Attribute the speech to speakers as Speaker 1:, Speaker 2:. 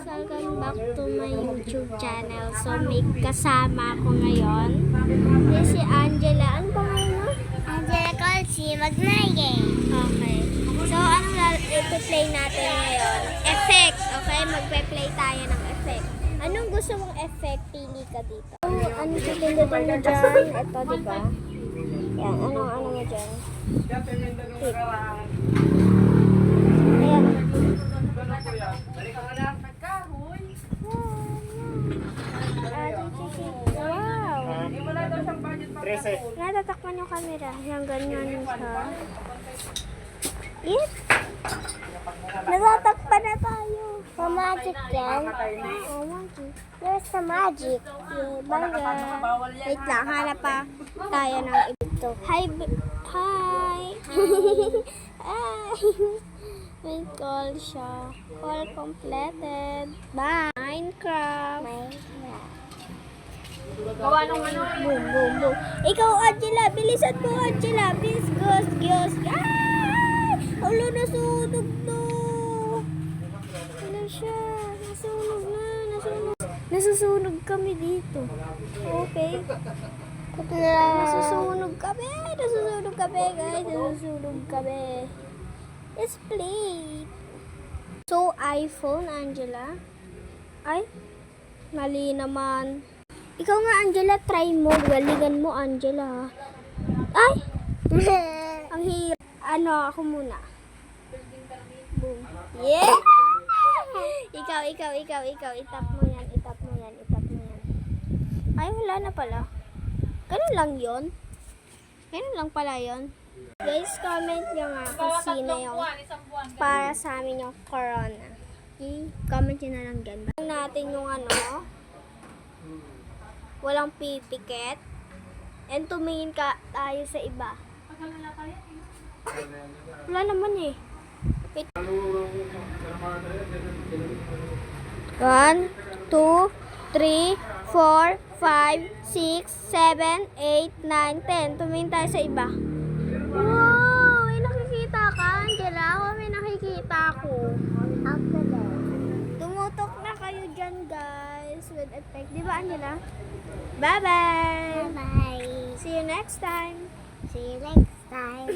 Speaker 1: guys! Welcome back to my YouTube channel. So, may kasama ko ngayon. Yan si Angela. Ano ba ngayon mo?
Speaker 2: Angela Colsi, Magnaye.
Speaker 1: Okay. So, anong ito-play natin ngayon? Effect. Okay? Magpe-play tayo ng effect. Anong gusto mong effect? Pili ka dito. Ano sa pindutin mo dyan? Ito, diba? Yan. Ano mo dyan? Pick. Ayan. Wow!
Speaker 3: 13.
Speaker 1: Natatakpan yung camera. Yung ganyan siya. It? Natatakpan na tayo.
Speaker 2: So, magic yan.
Speaker 1: Oh, magic.
Speaker 2: There's the magic.
Speaker 1: Bangga. Wait lang, hanap pa tayo ng ito. Hi! Hi! Hi! May call siya. Call completed. Bye! Minecraft.
Speaker 2: Gawa nung ano.
Speaker 1: Boom, boom, boom. Ikaw, Angela. Bilisan mo, Angela. Please, ghost. Ah! Ulo, nasunog na. Wala siya. Nasunog na. Nasusunog kami dito. Okay. Nasusunog kami, guys. Nasusunog kami. Let's play. So, iPhone, Angela. Ay, mali naman. Ikaw nga, Angela, try mo. Galingan mo, Angela. Ay! Ang hirap. Ako muna. Boom. Yeah! Ikaw. Itap mo yan. Ay, wala na pala. Ganun lang yun. Ganun lang pala yun. Guys, comment nyo nga kung sino yung para sa amin yung corona. Okay? Comment nyo na lang dyan. Bang natin yung walang pipikit. And tumingin ka tayo sa iba. Wala naman eh. Wait. 1, 2, 3, 4, 5, 6, 7, 8, 9, 10. Tumingin tayo sa iba. Wow! May nakikita ka, Angela? Ako may nakikita ako. Tumutok na kayo dyan, guys. With effect. Di ba, Angela? Bye-bye!
Speaker 2: Bye.
Speaker 1: See you next time!
Speaker 2: See you next time.